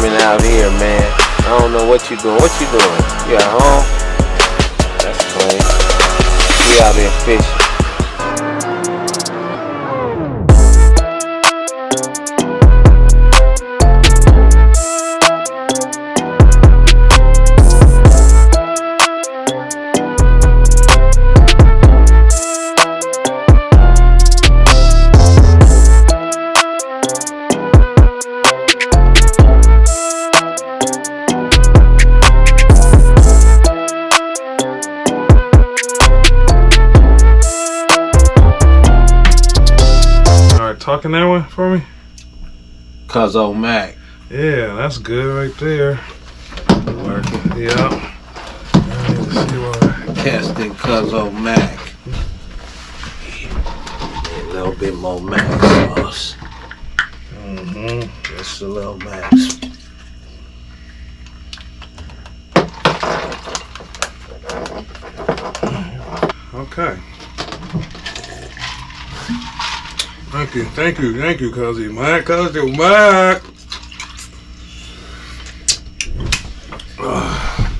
fisherman out here, man. I don't know what you doing. What you doing? You at home? That's crazy. We out there fishing. Talking that one for me? Cuz old Mac. Yeah, that's good right there. Working. Yeah. Testing Cuz old Mac. A little bit more Mac sauce. Just a little Mac. Okay. Thank you, Cuzzy Mac, Cuzzy Mac.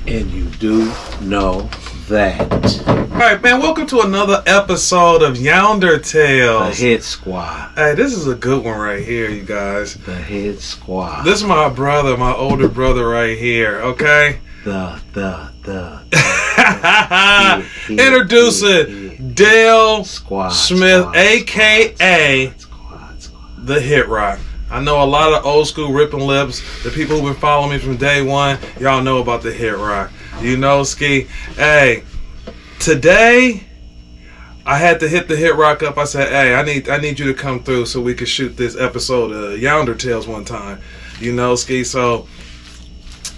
And you do know that. Alright, man, welcome to another episode of YounderTales. The Hit Squad. Hey, this is a good one right here, you guys. The Hit Squad. This is my brother, my older brother right here, okay? Introducing Dale Squad, Smith, Squad, a.k.a. Squad. The Hit Rock. I know a lot of old school ripping lips. The people who've been following me from day one, y'all know about the Hit Rock. You know, Ski. Hey, today I had to hit the Hit Rock up. I said, hey, I need you to come through so we could shoot this episode of YounderTales one time. You know, Ski. So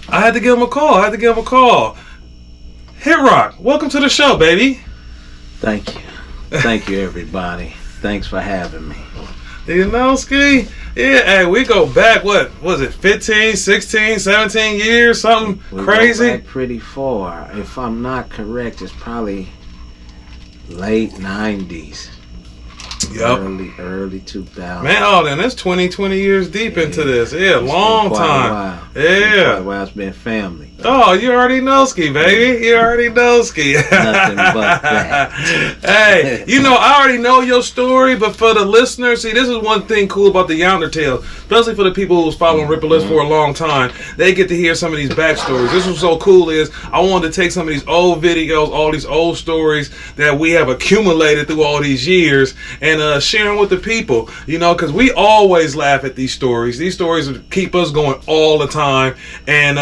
I had to give him a call. Hit Rock, welcome to the show, baby. Thank you. Thank you, everybody. Thanks for having me. You know, Ski? Yeah, hey, we go back, what was it, 15, 16, 17 years, something we crazy? Go back pretty far. If I'm not correct, it's probably late 90s. Yep. Early 2000s. Man, then that's 20 years deep into this. Yeah, long time. Yeah. Well, it's been family. Oh, you already know, Ski, baby. You already know, Ski. Nothing but that. Hey, you know, I already know your story, but for the listeners, see, this is one thing cool about the YounderTales, especially for the people who was following Ripper List for a long time. They get to hear some of these backstories. This was so cool is I wanted to take some of these old videos, all these old stories that we have accumulated through all these years, and sharing with the people, you know, because we always laugh at these stories. These stories keep us going all the time, and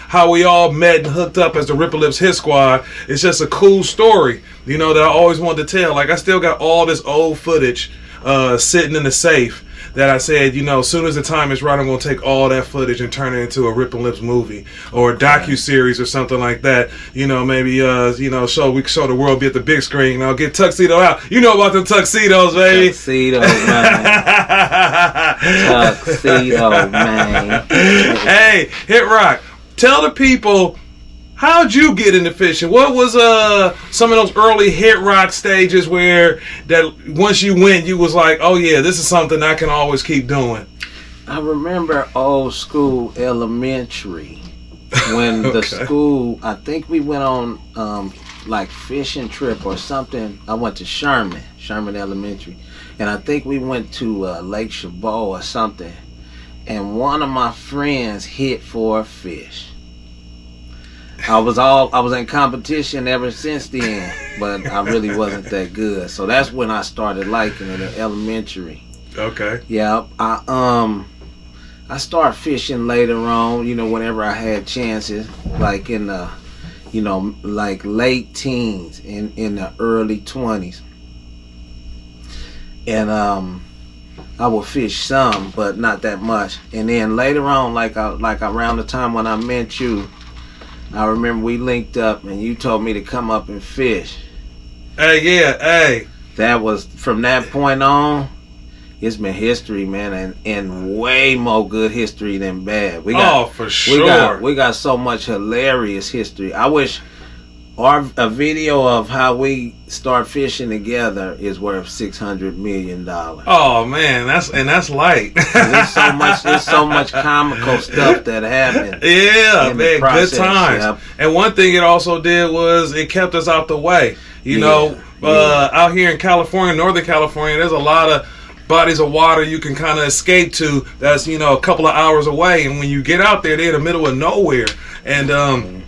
how we all met and hooked up as the Ripper Lips Hit Squad. It's just a cool story, you know, that I always wanted to tell. Like, I still got all this old footage sitting in the safe that I said, you know, as soon as the time is right, I'm going to take all that footage and turn it into a Ripper Lips movie or a docu-series or something like that. You know, maybe, you know, we can show the world, be at the big screen, and I'll get Tuxedo out. You know about them tuxedos, baby. Tuxedo, man. Tuxedo, man. Hey, Hit Rock, tell the people, how'd you get into fishing? What was some of those early Hit Rock stages where that once you went, you was like, oh yeah, this is something I can always keep doing? I remember old school elementary when the school, I think we went on like fishing trip or something. I went to Sherman Elementary, and I think we went to Lake Chabot or something, and one of my friends hit for a fish. I was in competition ever since then, but I really wasn't that good. So that's when I started liking it in elementary. Okay. Yeah, I started fishing later on, you know, whenever I had chances, like in the, you know, like late teens, in the early 20s. And I would fish some, but not that much. And then later on, like around the time when I met you, I remember we linked up and you told me to come up and fish. Hey, yeah, hey. That was, from that point on, it's been history, man, and way more good history than bad. For sure. We got so much hilarious history. I wish a video of how we start fishing together is worth $600 million. Oh man, that's light. There's so much comical stuff that happened. Yeah, man, good times. Yep. And one thing it also did was it kept us out the way. You know, out here in California, Northern California, there's a lot of bodies of water you can kind of escape to. That's a couple of hours away, and when you get out there, they're in the middle of nowhere, and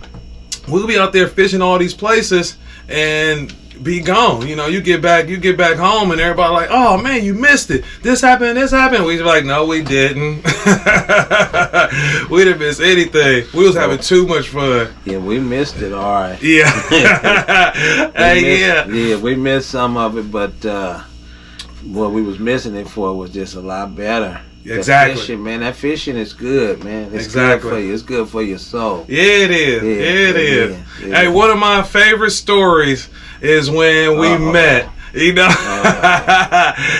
we'll be out there fishing all these places and be gone. You get back home and everybody like, oh man, you missed it. This happened. We like, no, we didn't. We didn't miss anything. We was having too much fun. Yeah, we missed it, all right. Yeah. We missed some of it, but what we was missing it for was just a lot better. Exactly. That fishing, man. That fishing is good, man. It's exactly. good for you. It's good for your soul. Yeah, it is. It is. Hey, one of my favorite stories is when we met. And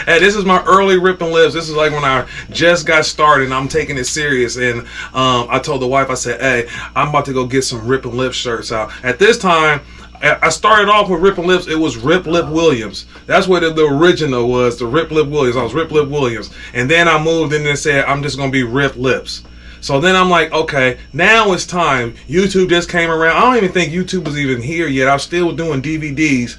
this is my early ripping lips. This is like when I just got started and I'm taking it serious. And I told the wife, I said, hey, I'm about to go get some ripping lip shirts out. At this time, I started off with Rippin' Lips. It was Rip Lip Williams. That's what the original was, the Rip Lip Williams. I was Rip Lip Williams. And then I moved in and said, I'm just going to be Rip Lips. So then I'm like, okay, now it's time. YouTube just came around. I don't even think YouTube was even here yet. I was still doing DVDs,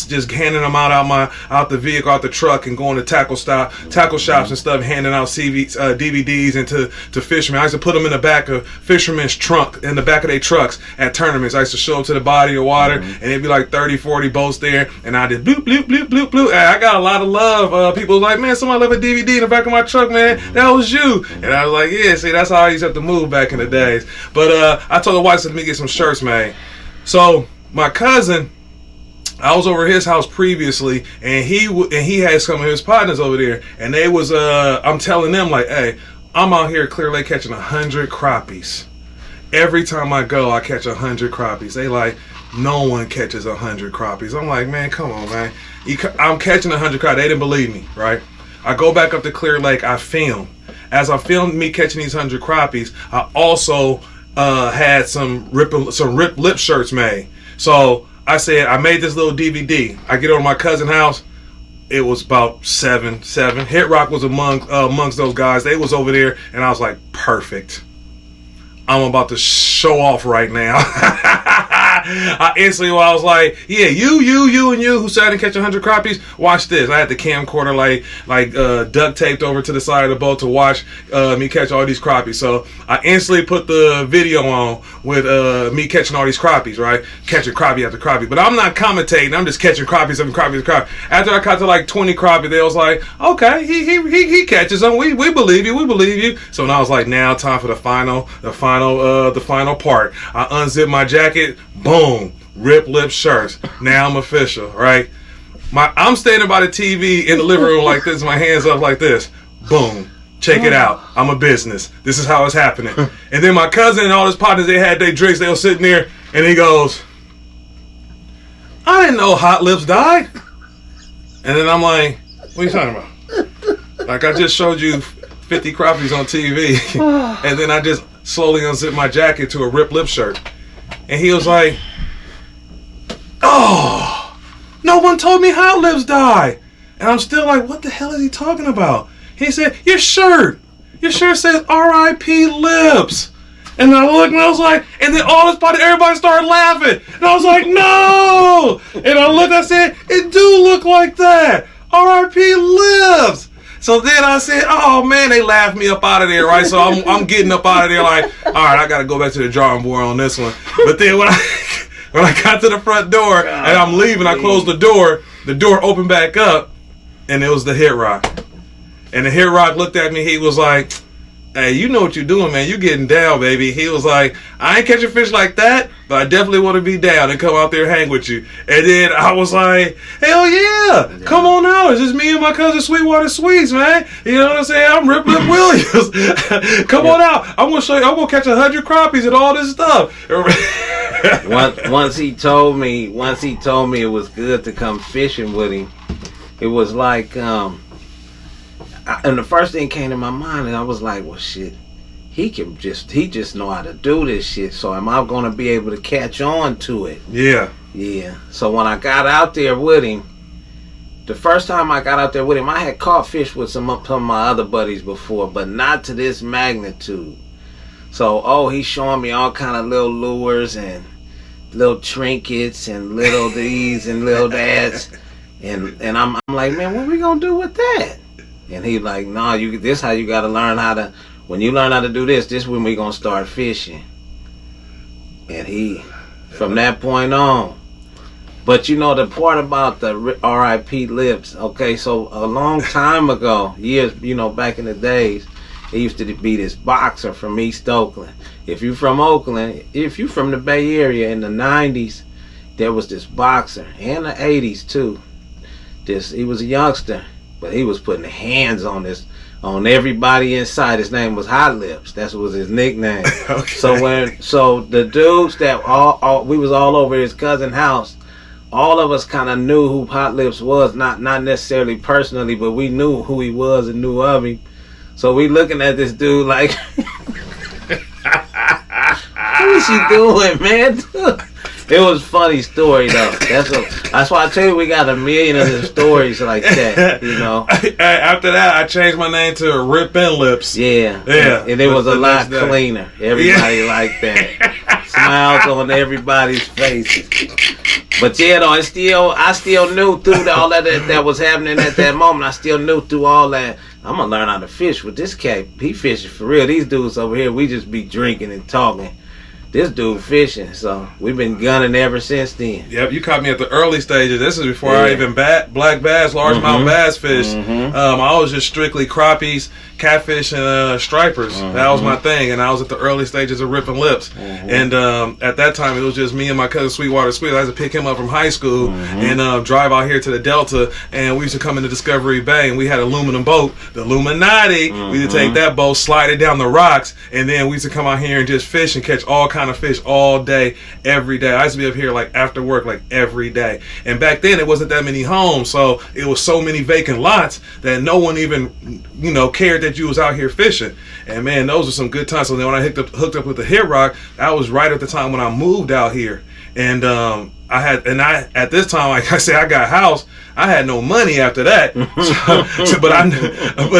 just handing them out the vehicle, out the truck, and going to tackle shops and stuff, handing out DVDs and to fishermen. I used to put them in the back of fishermen's trunk, in the back of their trucks at tournaments. I used to show up to the body of water, and it'd be like 30, 40 boats there, and I did bloop, bloop, bloop, bloop, bloop. And I got a lot of love. People was like, man, somebody left a DVD in the back of my truck, man. That was you. And I was like, yeah, see, that's how I used to have to move back in the days. But I told the wife, let me get some shirts made. So my cousin, I was over his house previously, and he had some of his partners over there, and they was I'm telling them like, hey, I'm out here at Clear Lake catching 100 crappies. Every time I go, I catch 100 crappies. They like, no one catches 100 crappies. I'm like, man, come on, man. I'm catching 100 crappies. They didn't believe me, right? I go back up to Clear Lake. I film. As I filmed me catching these 100 crappies, I also had some rip lip shirts made. So I said, I made this little DVD. I get over to my cousin's house. It was about seven. Hit Rock was amongst those guys. They was over there, and I was like, perfect. I'm about to show off right now. I instantly was like, yeah, you, and you who sat and catch 100 crappies, watch this. I had the camcorder like duct taped over to the side of the boat to watch me catch all these crappies. So I instantly put the video on with me catching all these crappies, right? Catching crappie after crappie. But I'm not commentating. I'm just catching crappies after crappies after crappie. After I caught to like 20 crappie, they was like, okay, he catches them. We believe you. So now I was like, now time for the final part. I unzip my jacket. Boom, Rip Lip shirts. Now I'm official, right? I'm standing by the TV in the living room like this, my hands up like this. Boom, check it out. I'm a business. This is how it's happening. And then my cousin and all his partners, they had their drinks. They were sitting there, and he goes, I didn't know Hot Lips died. And then I'm like, what are you talking about? Like, I just showed you 50 crappies on TV. And then I just slowly unzipped my jacket to a Rip Lip shirt. And he was like, oh, no one told me Hot Lips died. And I'm still like, what the hell is he talking about? He said, your shirt says R.I.P. Lips. And I looked and I was like, and then everybody started laughing. And I was like, no. And I looked, I said, it do look like that. R.I.P. Lips. So then I said, oh man, they laughed me up out of there, right? So I'm getting up out of there like, all right, I got to go back to the drawing board on this one. But then when I got to the front door and I'm leaving, I closed the door opened back up, and it was the Hit Rock. And the Hit Rock looked at me, he was like, hey, you know what you're doing, man. You getting down, baby. He was like, I ain't catching fish like that, but I definitely want to be down and come out there and hang with you. And then I was like, hell yeah. Come on out. It's just me and my cousin Sweetwater Sweets, man. You know what I'm saying? I'm Rip Lip Williams. Come on out. I'm going to show you. I'm going to catch 100 crappies and all this stuff. Once he told me it was good to come fishing with him, it was like, and the first thing came to my mind, and I was like, well, shit, he just know how to do this shit. So am I gonna be able to catch on to it? Yeah. Yeah. So when I got out there with him, the first time I got out there with him, I had caught fish with some of my other buddies before, but not to this magnitude. So, he's showing me all kind of little lures and little trinkets and little these and little that's. And I'm like, man, what we gonna do with that? And he like, nah, this how you gotta learn how to, when you learn how to do this when we gonna start fishing. And from that point on. But you know the part about the R.I.P. Lips, okay, so a long time ago, years, back in the days, it used to be this boxer from East Oakland. If you from Oakland, if you from the Bay Area in the 90s, there was this boxer, and the 80s too. He was a youngster, but he was putting hands on everybody inside. His name was Hot Lips. That was his nickname. Okay. So the dudes that we was all over his cousin's house, all of us kind of knew who Hot Lips was, not necessarily personally, but we knew who he was and knew of him. So we looking at this dude like, what is he doing, man? It was a funny story though. That's why I tell you we got a million of the stories like that. After that, I changed my name to Rippin' Lips. Yeah. And it was a lot cleaner. Everybody liked that. Smiles on everybody's faces. But yeah, though, I still knew through all that was happening at that moment. I still knew through all that, I'm gonna learn how to fish with this cat. He fishing for real. These dudes over here, we just be drinking and talking. This dude fishing, so we've been gunning ever since then. Yep, you caught me at the early stages. This is before I even black bass, largemouth bass fish. I was just strictly crappies, catfish, and stripers. That was my thing, and I was at the early stages of Rippin' Lips. And at that time, it was just me and my cousin Sweetwater Squeal. I had to pick him up from high school and drive out here to the Delta, and we used to come into Discovery Bay, and we had an aluminum boat, the Illuminati. We used to take that boat, slide it down the rocks, and then we used to come out here and just fish and catch all kind of fish all day, every day. I used to be up here like after work, like every day. And back then, it wasn't that many homes, so it was so many vacant lots that no one even, cared that you was out here fishing. And man, those were some good times. So then when I hooked up with the Hit Rock, that was right at the time when I moved out here. And at this time, like I said, I got a house. I had no money after that. But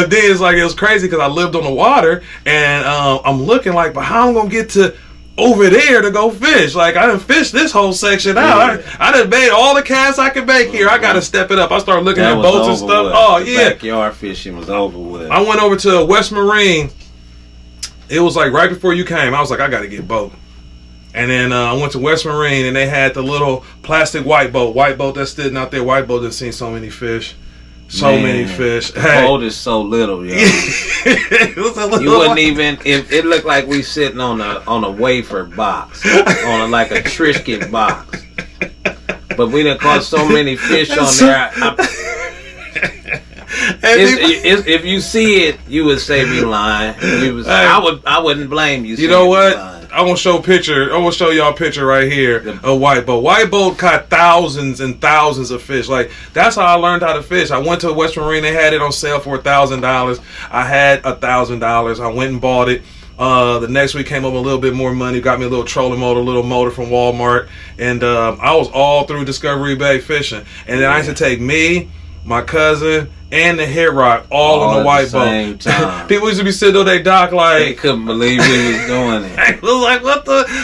then it's like, it was crazy because I lived on the water, and I'm looking like, but how I'm gonna get to over there to go fish? Like, I done fished this whole section out. I done made all the casts I could make here. I gotta step it up. I started looking at boats and stuff. Oh yeah, backyard fishing was over with. I went over to West Marine. It was like right before you came. I was like, I gotta get a boat. And then I went to West Marine, and they had the little plastic white boat that's sitting out there. White boat that's seen so many fish. Many fish. The boat is so little, yo. You wouldn't even. It looked like we sitting on a wafer box, on like a Triscuit box. But we done caught so many fish on there. If you see it, you would say me lying. I wouldn't blame you. You know what? I want to show picture. I want to show y'all a picture right here. A white boat. White boat caught thousands and thousands of fish. Like, that's how I learned how to fish. I went to West Marine. They had it on sale for $1,000. I had $1,000. I went and bought it. The next week came up with a little bit more money. Got me a little trolling motor, a little motor from Walmart, and I was all through Discovery Bay fishing. And then I used to take me, my cousin, and the Hit Rock all on the white boat. People used to be sitting on their dock like they couldn't believe we was doing it. I was like,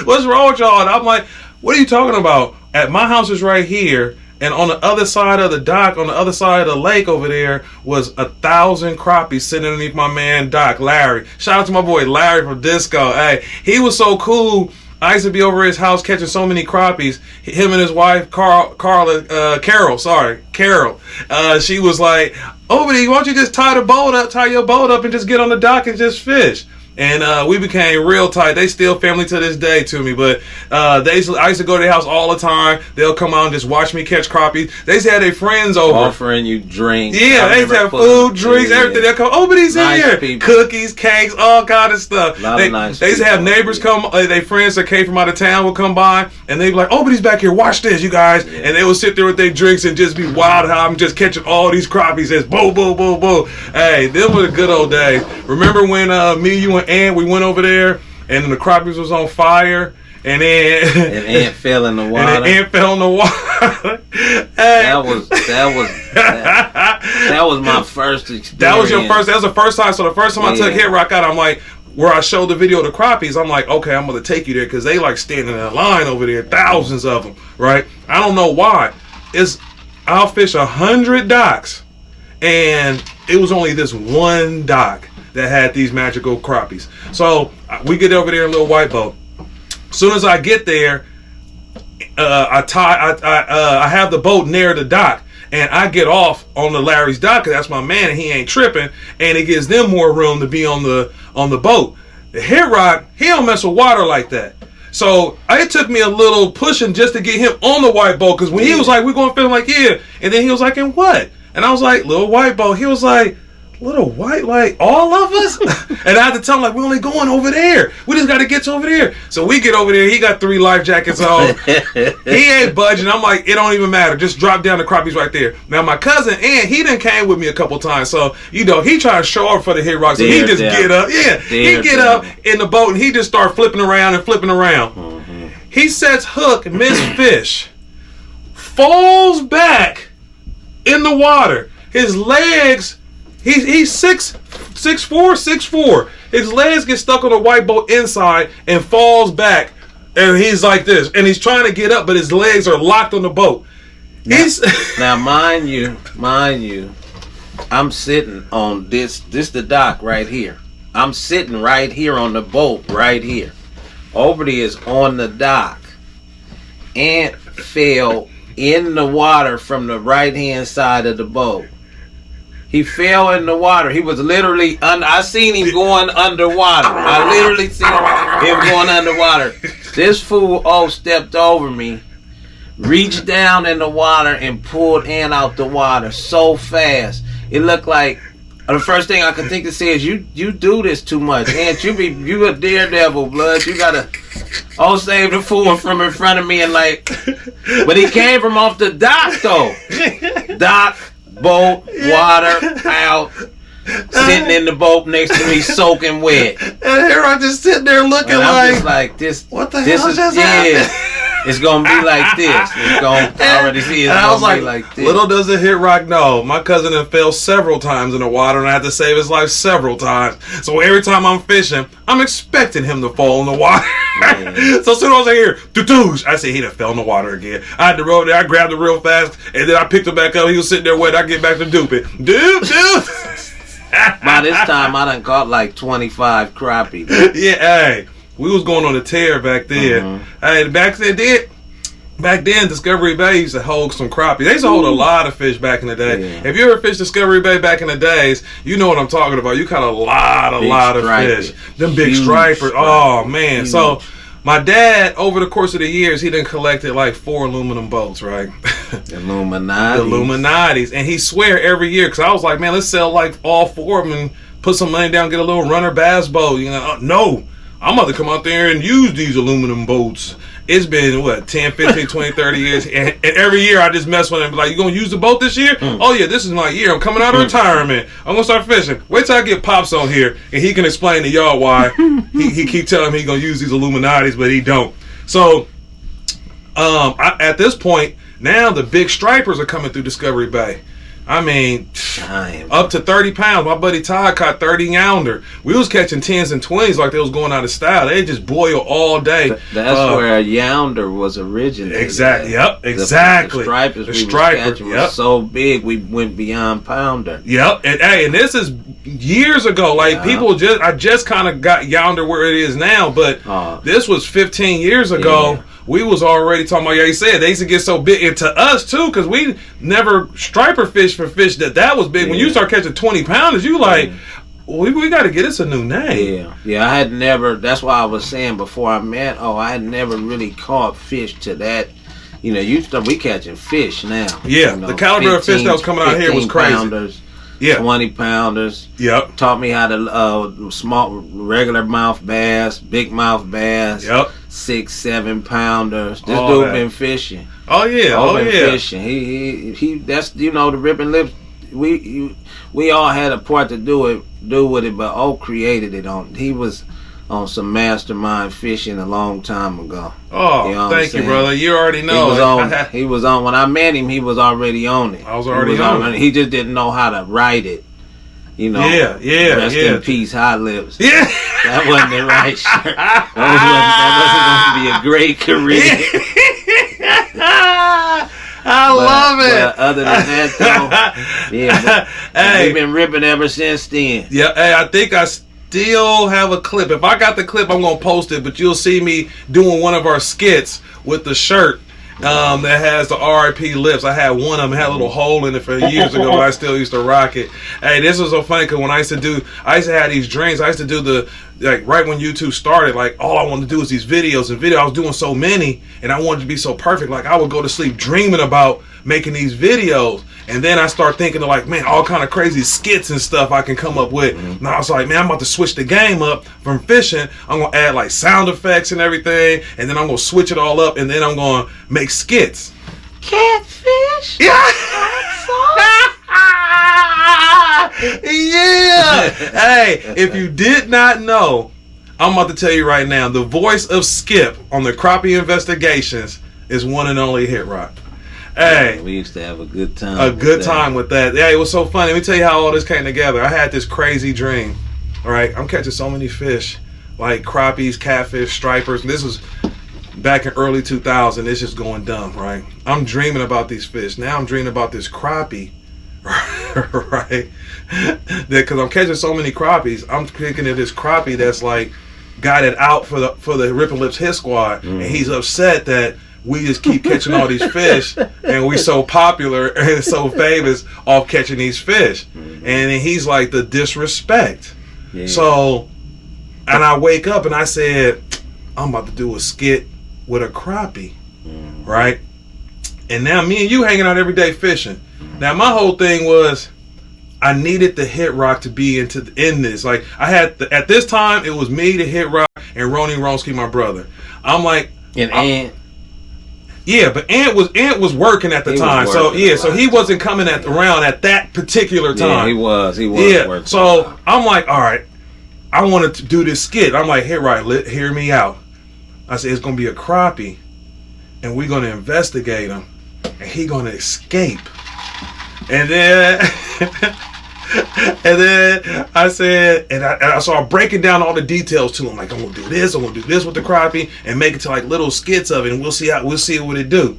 what's wrong with y'all? And I'm like, what are you talking about? My house is right here, and on the other side of the dock, on the other side of the lake over there, was 1,000 crappies sitting underneath my man Doc, Larry. Shout out to my boy Larry from Disco. Hey, he was so cool. I used to be over his house catching so many crappies. Him and his wife, Carol. She was like, why don't you just tie your boat up and just get on the dock and just fish? And we became real tight. They still family to this day to me. But I used to go to their house all the time. They'll come out and just watch me catch crappies. They used to have their friends over. Offering you drinks. Yeah, they used to have food, drinks, everything. They'll come, but he's nice in here. People. Cookies, cakes, all kind of stuff. They used to have neighbors come, their friends that came from out of town would come by, and they'd be like, but he's back here. Watch this, you guys. Yeah. And they would sit there with their drinks and just be wild how I'm just catching all these crappies. As boom, boom, boom, boom. Hey, them were the good old days. Remember when me, you, and we went over there, and then the crappies was on fire. And then an ant fell in the water. And an ant fell in the water. That was my first experience. That was your first. That was the first time. So the first time I took Hit Rock out, I'm like, where I showed the video of the crappies, I'm like, okay, I'm gonna take you there because they like standing in a line over there, thousands of them, right? I don't know why. I'll fish 100 docks, and it was only this one dock that had these magical crappies. So we get over there in a little white boat. As soon as I get there, I have the boat near the dock, and I get off on the Larry's dock because that's my man, and he ain't tripping, and it gives them more room to be on the boat. The Hit Rock, he don't mess with water like that. So it took me a little pushing just to get him on the white boat, because when he was like, we're going to film, like, yeah, and then he was like, and what? And I was like, little white boat. He was like, little white, like all of us? And I had to tell him, like, we're only going over there. We just got to get to over there. So we get over there. He got 3 life jackets on. He ain't budging. I'm like, it don't even matter. Just drop down the crappies right there. Now, my cousin, he done came with me a couple times. So, he trying to show up for the Hit Rock. So he just get up. Yeah. He get up in the boat, and he just start flipping around and flipping around. Mm-hmm. He sets hook, miss fish, falls back in the water. His legs... He's 6'4". His legs get stuck on the white boat inside and falls back, and he's like this, and he's trying to get up, but his legs are locked on the boat. Now, mind you, I'm sitting on this the dock right here. I'm sitting right here on the boat right here. Oberty is on the dock. Ant fell in the water from the right hand side of the boat. He fell in the water. He was literally I seen him going underwater. I literally seen him going underwater. This fool stepped over me, reached down in the water, and pulled Ant out the water so fast. It looked like the first thing I could think to say is, you do this too much, Ant. You a daredevil, blood. You gotta save the fool from in front of me, and like, but he came from off the dock though. Dock. Boat, water, out, sitting in the boat next to me, soaking wet. And here I'm just sitting there looking I'm just like this. What the hell just happened? It's gonna be like this. I already see it's gonna be like this. Little does the Hit Rock know, my cousin had fell several times in the water, and I had to save his life several times. So every time I'm fishing, I'm expecting him to fall in the water. So as soon as I hear doo-doosh, I say he done fell in the water again. I had to roll there. I grabbed it real fast, and then I picked him back up. He was sitting there wet. I get back to dooping. Doop. By this time, I done caught like 25 crappie. Yeah, hey. We was going on a tear back then. Mm-hmm. Hey, back then, Discovery Bay used to hold some crappie. They used to hold a lot of fish back in the day. Yeah. If you ever fished Discovery Bay back in the days, you know what I'm talking about. You caught a lot of fish. Them big stripers. Oh, man. Huge. So, my dad, over the course of the years, he done collected like 4 aluminum boats, right? Illuminatis. And he swear every year, because I was like, man, let's sell like all 4 of them and put some money down, get a little runner bass boat. No. I'm about to come out there and use these aluminum boats. It's been, 10, 15, 20, 30 years. And every year I just mess with him. Like, you going to use the boat this year? Oh, yeah, this is my year. I'm coming out of retirement. I'm going to start fishing. Wait till I get Pops on here, and he can explain to y'all why he keep telling me he's going to use these Illuminatis, but he don't. So, at this point, now the big stripers are coming through Discovery Bay. I mean, up to 30 pounds. My buddy Todd caught 30 Yonder. We was catching 10s and 20s like they was going out of style. They just boil all day. That's where Yonder was originated. Exactly. Yep. Exactly. The stripers we was catching was so big we went beyond pounder. Yep. And this is years ago. Like I just kind of got Yonder where it is now, but this was 15 years ago. Yeah. We was already talking about, you said, they used to get so big. And to us, too, because we never striper fish for fish that was big. Yeah. When you start catching 20 pounders, you like, we got to get us a new name. Yeah, I had never, that's why I was saying before I met, I had never really caught fish to that. We catching fish now. Yeah, the caliber of fish that was coming out here was crazy. Pounders. Yeah, 20 pounders. Yep. Taught me how to small regular mouth bass, big mouth bass. Yep. 6, 7 pounders. This dude been fishing. Oh yeah. Fishing. He that's the ripping lips we all had a part to do with it, but O created it on. He was on some mastermind fishing a long time ago. Oh, you know thank you, brother. You already know. He was on when I met him. He was already on it. I was already on it. He just didn't know how to write it. You know. Yeah. Rest in peace, Hot Lips. Yeah. That wasn't the right shirt. That wasn't going to be a great career. I love it. But other than that, though, yeah, we've been ripping ever since then. Yeah, hey, I think I still have a clip. If I got the clip, I'm gonna post it. But you'll see me doing one of our skits with the shirt that has the R.I.P. lips. I had one of them, had a little hole in it for years ago. I still used to rock it. Hey, this was so funny because when I used to have these dreams. I used to do right when YouTube started, like all I wanted to do was these videos. I was doing so many, and I wanted to be so perfect. Like I would go to sleep dreaming about making these videos, and then I start thinking of like, man, all kind of crazy skits and stuff I can come up with. And I was like, man, I'm about to switch the game up from fishing. I'm gonna add like sound effects and everything, and then I'm gonna switch it all up, and then I'm gonna make skits. Catfish. Yeah. Yeah. Hey, if you did not know, I'm about to tell you right now, the voice of Skip on the Crappie Investigations is one and only Hit Rock. Hey, we used to have a good time. Time with that. Yeah, it was so funny. Let me tell you how all this came together. I had this crazy dream. All right, I'm catching so many fish, like crappies, catfish, stripers. And this was back in early 2000. It's just going dumb, right? I'm dreaming about these fish. Now I'm dreaming about this crappie, right? Because I'm catching so many crappies. I'm thinking of this crappie that's like got it out for the Ripper Lips Hit Squad, and he's upset that we just keep catching all these fish, and we so popular and so famous off catching these fish. And he's like, the disrespect. Yeah. So, and I wake up and I said, I'm about to do a skit with a crappie, right? And now me and you hanging out every day fishing. Now my whole thing was, I needed the Hit Rock to be in this. Like I had at this time, it was me, the Hit Rock, and Ronnie Ronsky, my brother. I'm like, Ant. Yeah, but Ant was working at the time, so he wasn't coming around at that particular time. Yeah, he was. Yeah, working. So I'm like, all right, I wanted to do this skit. I'm like, hey, right, hear me out. I said, it's gonna be a crappie, and we're gonna investigate him, and he gonna escape. And then, I said, and I started breaking down all the details to him. Like, I'm gonna do this with the crappie, and make it to like little skits of it, and we'll see what it do.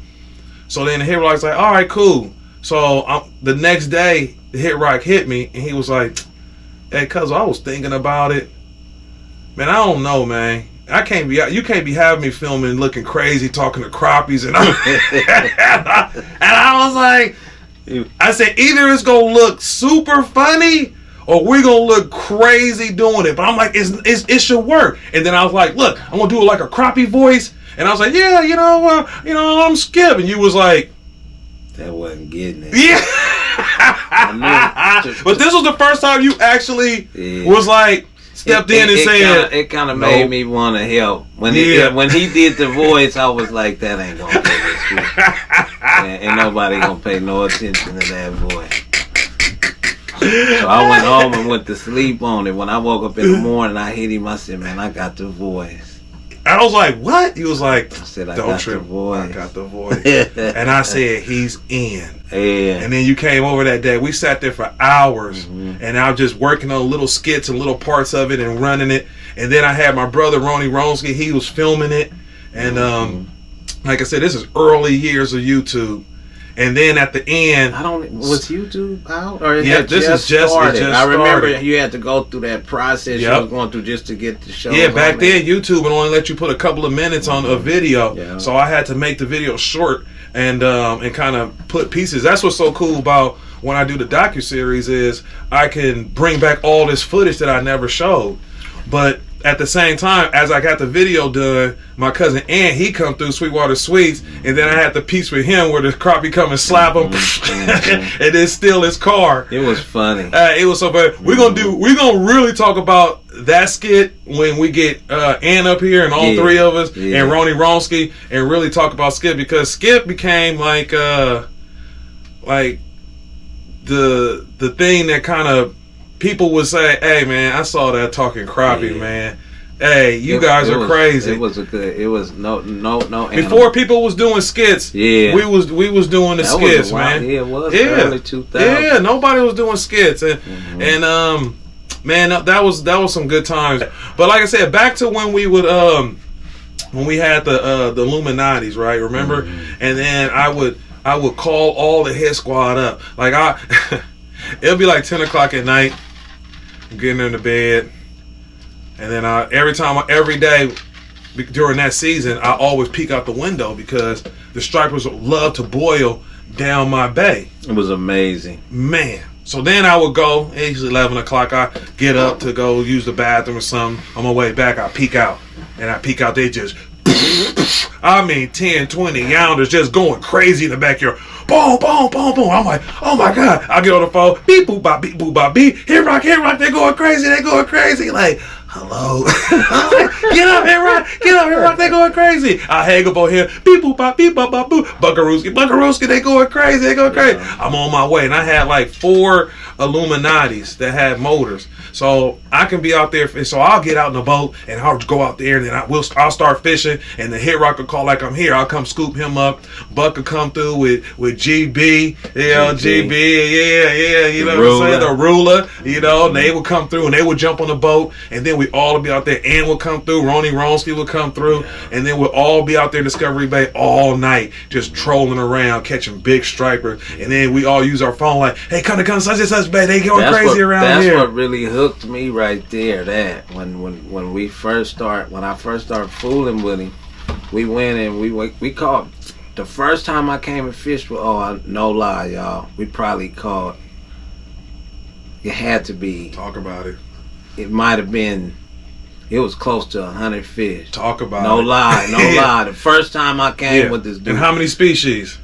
So then the Hit Rock's like, all right, cool. So the next day, the Hit Rock hit me, and he was like, hey, cuz I was thinking about it, man. I don't know, man. You can't be having me filming looking crazy, talking to crappies, and I was like, I said, either it's gonna look super funny or we're gonna look crazy doing it. But I'm like, it should work. And then I was like, look, I'm gonna do it like a crappie voice. And I was like, yeah, I'm Skip. And you was like, that wasn't getting it. Yeah. But this was the first time you actually was like, stepped in and said, it kind of made me want to help. When he did the voice, I was like, that ain't gonna get this shit. Ain't nobody gonna pay no attention to that voice. So I went home and went to sleep on it. When I woke up in the morning, I hit him. I said, man, I got the voice. I was like, what? He was like, I said, don't trip. I got the voice. And I said, he's in. Yeah. And then you came over that day. We sat there for hours, and I was just working on little skits and little parts of it and running it. And then I had my brother, Ronnie Ronsky. He was filming it. And like I said, this is early years of YouTube. And then at the end, was YouTube out? Or this is just started. I remember you had to go through that process you was going through just to get the show. Yeah, back then YouTube would only let you put a couple of minutes on a video. Yeah. So I had to make the video short and kind of put pieces. That's what's so cool about when I do the docuseries is I can bring back all this footage that I never showed. But at the same time, as I got the video done, my cousin Ant, he come through Sweetwater Sweets, and then I had the piece with him where the crappie come and slap him, and then steal his car. It was funny. It was so funny. We're gonna really talk about that skit when we get Ant up here and all three of us and Ronnie Ronsky, and really talk about Skip, because Skip became like the thing that kind of people would say, hey man, I saw that talking crappie, man. Hey, you guys are crazy. It was no. Before people was doing skits, we was doing the skits, man. Yeah, it was early 2000. Yeah, nobody was doing skits, and man, that was some good times. But like I said, back to when we would when we had the Illuminatis, right? Remember? And then I would call all the hit squad up. Like it'll be like 10 o'clock at night. I'm getting in the bed. And then every day during that season, I always peek out the window because the stripers love to boil down my bay. It was amazing. Man. So then I would go, it's 11 o'clock, I get up to go use the bathroom or something. On my way back, I peek out. And I peek out, they just, 10, 20 Younders just going crazy in the backyard. Boom, boom, boom, boom. I'm like, oh my God. I get on the phone, beep, boop, bop, beep, boop, bop, beep. Hit rock, they're going crazy, Like, hello. Get up, Hit rock, they're going crazy. I hang up on here, beep, boop, bop, boop. Buckarooski, they going crazy, I'm on my way. And I had like 4 Illuminatis that had motors. So I can be out there, so I'll get out in the boat and I'll go out there and then I'll start fishing and the Hit Rock will call like I'm here. I'll come scoop him up. Buck will come through with GB, GB, you know what I'm saying? The ruler, and they would come through and they would jump on the boat and then we all would be out there. Ann would come through, Ronnie Ronski would come through, and then we'll all be out there in Discovery Bay all night just trolling around, catching big stripers, and then we all use our phone like, hey, come such and such, Bay, they going crazy around here. That's what really hooked me right there. That when I first started fooling with him, we went and we caught. The first time I came and fished with, no lie, y'all, we probably caught. It had to be. Talk about it. It might have been. It was close to 100 fish. Talk about it. No lie. The first time I came with this dude. And how many species?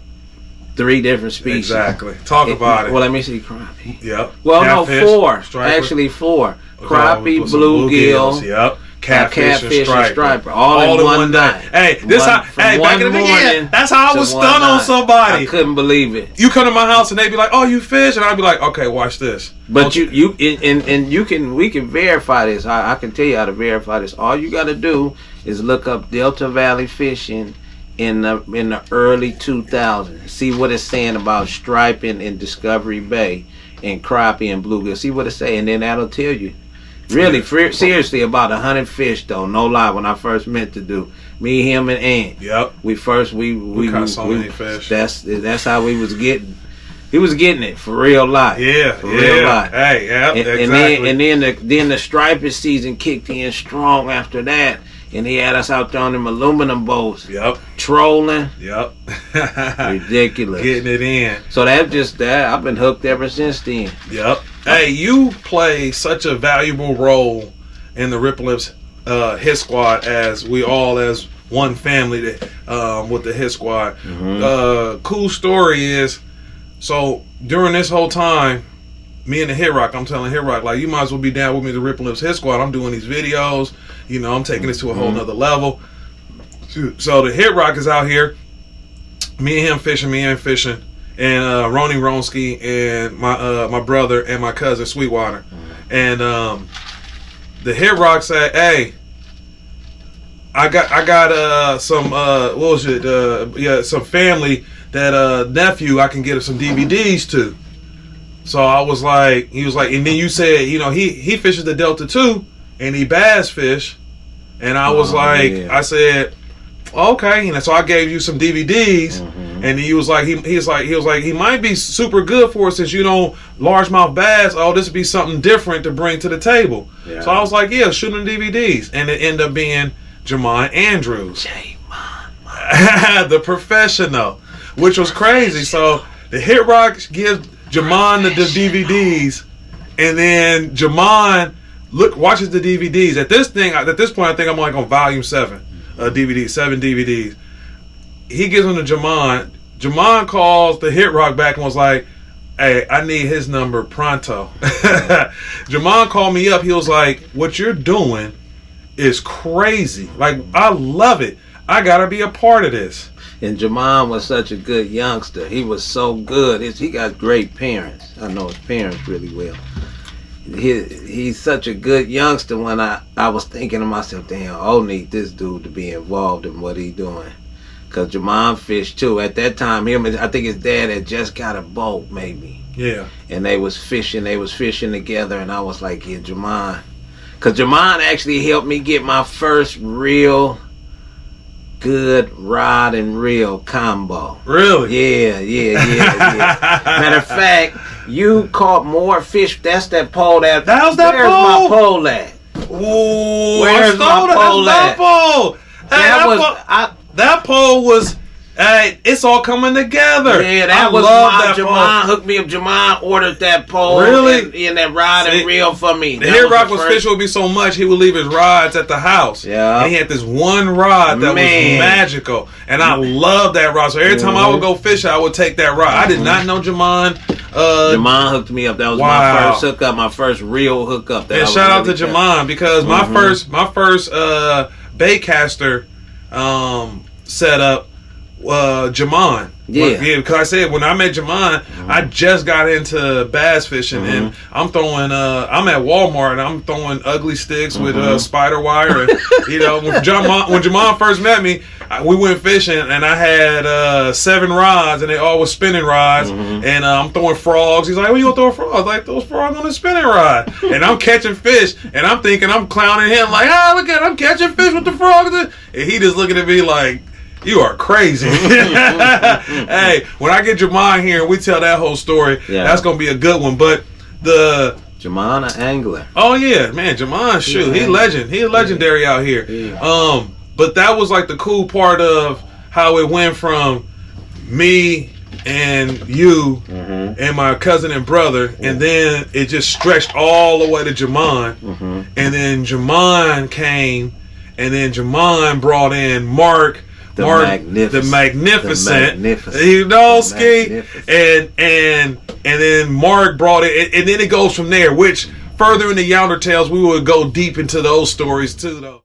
3 different species. Exactly. Talk about it. Well, let me see. Crappie. Yep. Well, Catfish, 4. striper. Actually 4. Crappie, bluegill. Yep. Catfish and striper. All in one night. Hey, back in the day, that's how I was stunned on somebody. I couldn't believe it. You come to my house and they'd be like, "Oh, you fish," and I'd be like, "Okay, watch this." But we can verify this. I can tell you how to verify this. All you got to do is look up Delta Valley fishing in the early 2000s. See what it's saying about striping in Discovery Bay and crappie and bluegill. See what it's saying, and then that'll tell you. Really, seriously, about 100 fish though. No lie. When I first met the dude, me, him, and Ant. Yep. We caught so many fish. That's how we was getting. He was getting it for real life. Yeah. For real life. Hey, yeah, exactly. And then the striper season kicked in strong after that. And he had us out there on them aluminum boats. Yep. Trolling. Yep. Ridiculous. Getting it in. So I've been hooked ever since then. Yep. Hey, you play such a valuable role in the Ripple Lips hit squad as we all as one family with the hit squad. Mm-hmm. Cool story is, so during this whole time, me and the Hit Rock, I'm telling Hit Rock, like, you might as well be down with me, the Ripple Lips Hit Squad. I'm doing these videos. I'm taking this to a whole nother level. So the Hit Rock is out here. Me and him fishing. And Ronnie Ronski and my brother and my cousin Sweetwater. And the Hit Rock said, hey, I got some some family that nephew I can get some DVDs to. So I was like, he was like, and then you said, he fishes the Delta too, and he bass fish, and I was I said, okay, and so I gave you some DVDs, and he was like, he might be super good for us since largemouth bass. Oh, this would be something different to bring to the table. Yeah. So I was like, yeah, shoot them DVDs, and it ended up being Jamon Andrews, the professional, which was crazy. So the Hit Rock gives Jamon the DVDs, and then Jamon watches the DVDs. At this point, I think I'm like on volume 7 DVDs, 7 DVDs. He gives them to Jamon. Jamon calls the Hit Rock back and was like, hey, I need his number pronto. Jamon called me up. He was like, what you're doing is crazy. Like, I love it. I gotta be a part of this. And Jamon was such a good youngster. He was so good. He got great parents. I know his parents really well. He's such a good youngster. When I was thinking to myself, damn, I need this dude to be involved in what he doing. Because Jamon fished too. At that time, I think his dad had just got a boat, maybe. Yeah. And they was fishing together, and I was like, yeah, Jamon. Because Jamon actually helped me get my first real good rod and reel combo. Really? Yeah. Matter of fact, you caught more fish. That's that pole that. That was that where's pole? My pole at? Ooh, Where's my pole at? That pole was. Hey, it's all coming together. Yeah, that was my Jamon. Hooked me up. Jamon ordered that pole. Really? And that rod and reel for me. The Hit Rock was fishing with me so much, he would leave his rods at the house. Yeah. And he had this one rod that was magical. And I loved that rod. So every time I would go fishing, I would take that rod. I did not know Jamon. Jamon hooked me up. That was my first hookup, my first real hookup. And shout out to Jamon, because my first baitcaster setup, Jamon. Yeah, because I said when I met Jamon, I just got into bass fishing, and I'm throwing. I'm at Walmart and I'm throwing ugly sticks with spider wire. And, when Jamon first met me, we went fishing, and I had 7 rods, and they all were spinning rods, and I'm throwing frogs. He's like, "What you gonna throw frogs?" Like, those frogs on a spinning rod, and I'm catching fish, and I'm thinking I'm clowning him like, look at I'm catching fish with the frogs, and he just looking at me like, you are crazy. Hey, when I get Jamon here and we tell that whole story, that's going to be a good one. But Jamon, an angler. Oh, yeah, man, Jamon, shoot, he legend. He legendary out here. Yeah. But that was like the cool part of how it went from me and you and my cousin and brother, and then it just stretched all the way to Jamon. And then Jamon came, and then Jamon brought in Mark. The magnificent. Ski, and then Mark brought it, and then it goes from there. Which further in the Younder Tales, we would go deep into those stories too, though.